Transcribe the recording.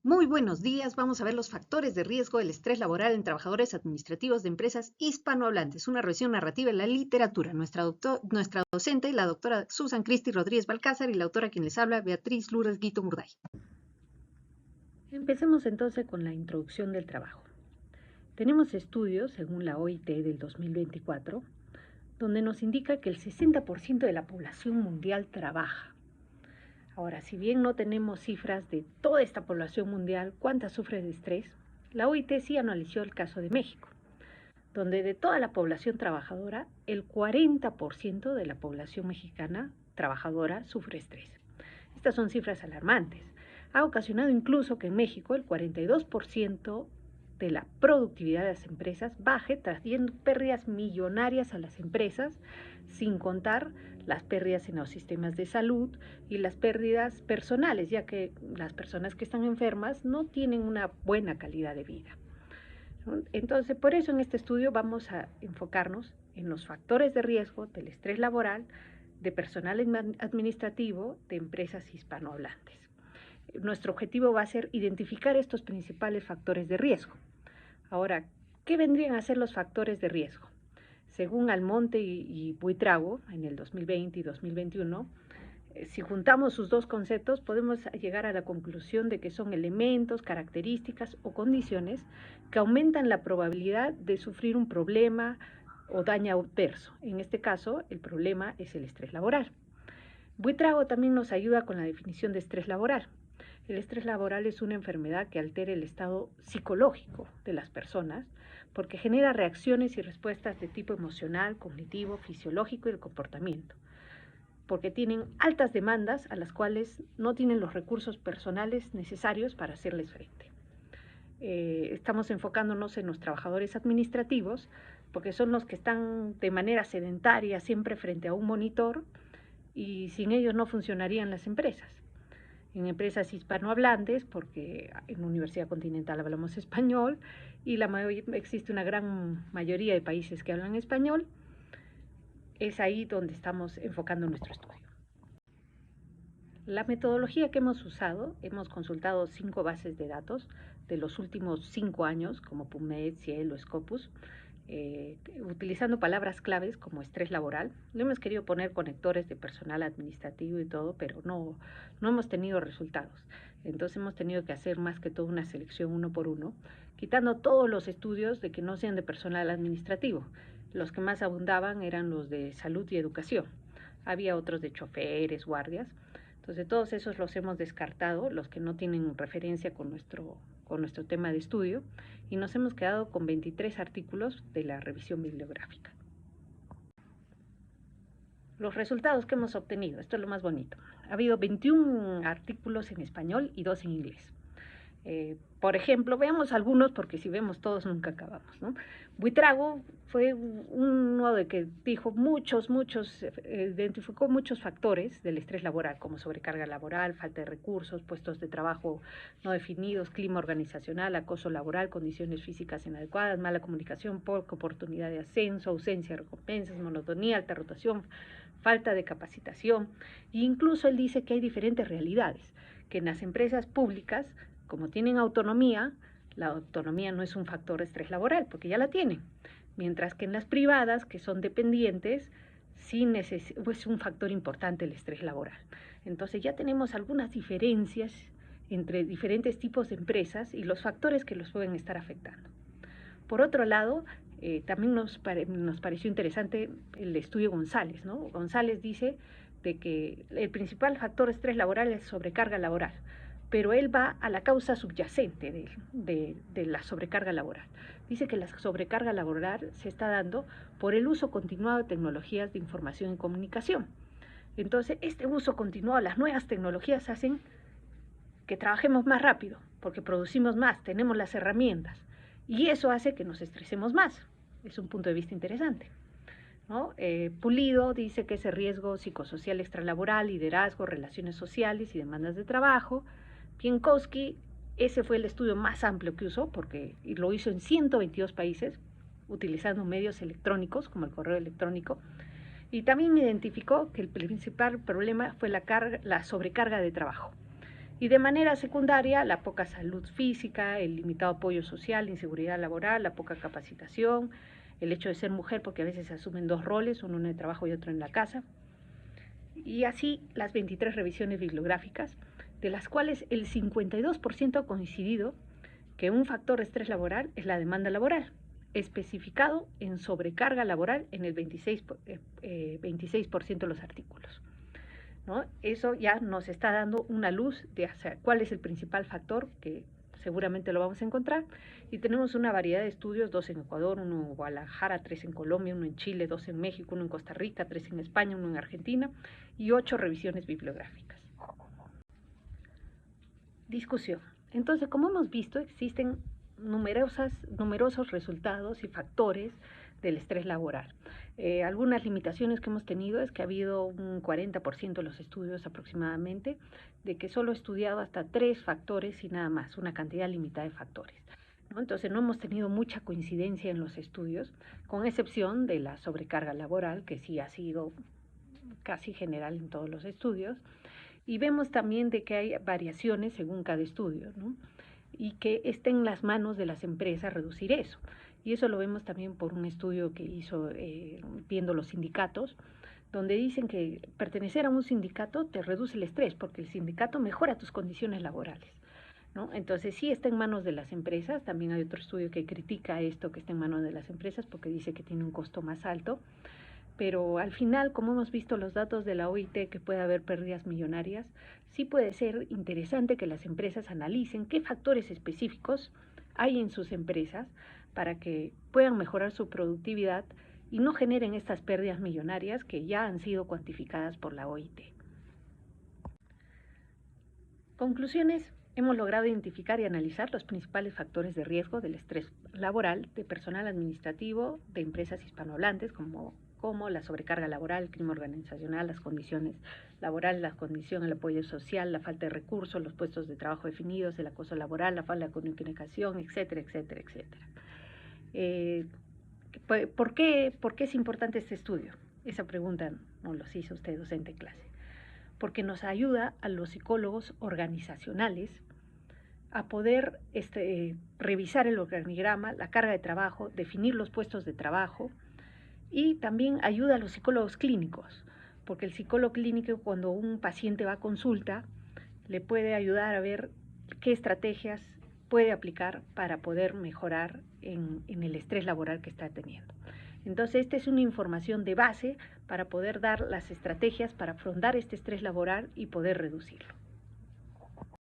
Muy buenos días. Vamos a ver los factores de riesgo del estrés laboral en trabajadores administrativos de empresas hispanohablantes. Una revisión narrativa en la literatura. Nuestra docente, la doctora Susan Cristi Rodríguez Balcázar, y la autora quien les habla, Beatriz Lourdes Guito Murday. Empecemos entonces con la introducción del trabajo. Tenemos estudios, según la OIT del 2024, donde nos indica que el 60% de la población mundial trabaja. Ahora, si bien no tenemos cifras de toda esta población mundial, cuánta sufre de estrés, la OIT sí analizó el caso de México, donde de toda la población trabajadora, el 40% de la población mexicana trabajadora sufre estrés. Estas son cifras alarmantes. Ha ocasionado incluso que en México el 42% de la productividad de las empresas baje, trayendo pérdidas millonarias a las empresas, sin contar las pérdidas en los sistemas de salud y las pérdidas personales, ya que las personas que están enfermas no tienen una buena calidad de vida. Entonces, por eso en este estudio vamos a enfocarnos en los factores de riesgo del estrés laboral de personal administrativo de empresas hispanohablantes. Nuestro objetivo va a ser identificar estos principales factores de riesgo. Ahora, ¿qué vendrían a ser los factores de riesgo? Según Almonte y Buitrago, en el 2020 y 2021, si juntamos sus dos conceptos, podemos llegar a la conclusión de que son elementos, características o condiciones que aumentan la probabilidad de sufrir un problema o daño adverso. En este caso, el problema es el estrés laboral. Buitrago también nos ayuda con la definición de estrés laboral. El estrés laboral es una enfermedad que altera el estado psicológico de las personas porque genera reacciones y respuestas de tipo emocional, cognitivo, fisiológico y de comportamiento, porque tienen altas demandas a las cuales no tienen los recursos personales necesarios para hacerles frente. Estamos enfocándonos en los trabajadores administrativos porque son los que están de manera sedentaria siempre frente a un monitor y sin ellos no funcionarían las empresas. En empresas hispanohablantes, porque en la Universidad Continental hablamos español y existe una gran mayoría de países que hablan español, es ahí donde estamos enfocando nuestro estudio. La metodología que hemos usado, hemos consultado 5 bases de datos de los últimos 5 años, como PubMed, Cielo o Scopus, utilizando palabras claves como estrés laboral. No hemos querido poner conectores de personal administrativo y todo, pero no hemos tenido resultados. Entonces hemos tenido que hacer más que todo una selección uno por uno, quitando todos los estudios de que no sean de personal administrativo. Los que más abundaban eran los de salud y educación. Había otros de choferes, guardias. Entonces todos esos los hemos descartado, los que no tienen referencia con nuestro tema de estudio, y nos hemos quedado con 23 artículos de la revisión bibliográfica. Los resultados que hemos obtenido, esto es lo más bonito. Ha habido 21 artículos en español y 2 en inglés. Por ejemplo, veamos algunos porque si vemos todos nunca acabamos, ¿no? Buitrago fue uno de que dijo identificó muchos factores del estrés laboral, como sobrecarga laboral, falta de recursos, puestos de trabajo no definidos, clima organizacional, acoso laboral, condiciones físicas inadecuadas, mala comunicación, poca oportunidad de ascenso, ausencia de recompensas, monotonía, alta rotación, falta de capacitación. E incluso él dice que hay diferentes realidades, que en las empresas públicas, como tienen autonomía, la autonomía no es un factor de estrés laboral, porque ya la tienen. Mientras que en las privadas, que son dependientes, sí es un factor importante el estrés laboral. Entonces ya tenemos algunas diferencias entre diferentes tipos de empresas y los factores que los pueden estar afectando. Por otro lado, también nos pareció interesante el estudio González, ¿no? González dice de que el principal factor de estrés laboral es sobrecarga laboral, pero él va a la causa subyacente de la sobrecarga laboral. Dice que la sobrecarga laboral se está dando por el uso continuado de tecnologías de información y comunicación. Entonces, este uso continuado, las nuevas tecnologías hacen que trabajemos más rápido, porque producimos más, tenemos las herramientas, y eso hace que nos estresemos más. Es un punto de vista interesante, ¿no? Pulido dice que ese riesgo psicosocial extralaboral, liderazgo, relaciones sociales y demandas de trabajo. Pienkowski, ese fue el estudio más amplio que usó, porque lo hizo en 122 países, utilizando medios electrónicos, como el correo electrónico, y también identificó que el principal problema fue la sobrecarga de trabajo. Y de manera secundaria, la poca salud física, el limitado apoyo social, la inseguridad laboral, la poca capacitación, el hecho de ser mujer, porque a veces se asumen dos roles, uno en el trabajo y otro en la casa. Y así las 23 revisiones bibliográficas, de las cuales el 52% ha coincidido que un factor de estrés laboral es la demanda laboral, especificado en sobrecarga laboral en el 26% de los artículos, ¿no? Eso ya nos está dando una luz de cuál es el principal factor, que seguramente lo vamos a encontrar, y tenemos una variedad de estudios, 2 en Ecuador, 1 en Guadalajara, 3 en Colombia, 1 en Chile, 2 en México, 1 en Costa Rica, 3 en España, 1 en Argentina, y 8 revisiones bibliográficas. Discusión. Entonces, como hemos visto, existen numerosos resultados y factores del estrés laboral. Algunas limitaciones que hemos tenido es que ha habido un 40% de los estudios aproximadamente, de que solo he estudiado hasta 3 factores y nada más, una cantidad limitada de factores, ¿no? Entonces no hemos tenido mucha coincidencia en los estudios, con excepción de la sobrecarga laboral, que sí ha sido casi general en todos los estudios. Y vemos también de que hay variaciones según cada estudio, ¿no? Y que esté en las manos de las empresas reducir eso. Y eso lo vemos también por un estudio que hizo viendo los sindicatos, donde dicen que pertenecer a un sindicato te reduce el estrés, porque el sindicato mejora tus condiciones laborales, ¿no? Entonces sí está en manos de las empresas. También hay otro estudio que critica esto, que está en manos de las empresas, porque dice que tiene un costo más alto. Pero al final, como hemos visto los datos de la OIT, que puede haber pérdidas millonarias, sí puede ser interesante que las empresas analicen qué factores específicos hay en sus empresas para que puedan mejorar su productividad y no generen estas pérdidas millonarias que ya han sido cuantificadas por la OIT. Conclusiones. Hemos logrado identificar y analizar los principales factores de riesgo del estrés laboral de personal administrativo de empresas hispanohablantes, como la sobrecarga laboral, el crimen organizacional, las condiciones laborales, la condición, el apoyo social, la falta de recursos, los puestos de trabajo definidos, el acoso laboral, la falta de comunicación, etcétera, etcétera, etcétera. ¿Por qué es importante este estudio? Esa pregunta nos los hizo usted, docente en clase. Porque nos ayuda a los psicólogos organizacionales a poder revisar el organigrama, la carga de trabajo, definir los puestos de trabajo, y también ayuda a los psicólogos clínicos, porque el psicólogo clínico, cuando un paciente va a consulta, le puede ayudar a ver qué estrategias puede aplicar para poder mejorar en el estrés laboral que está teniendo. Entonces, esta es una información de base para poder dar las estrategias para afrontar este estrés laboral y poder reducirlo.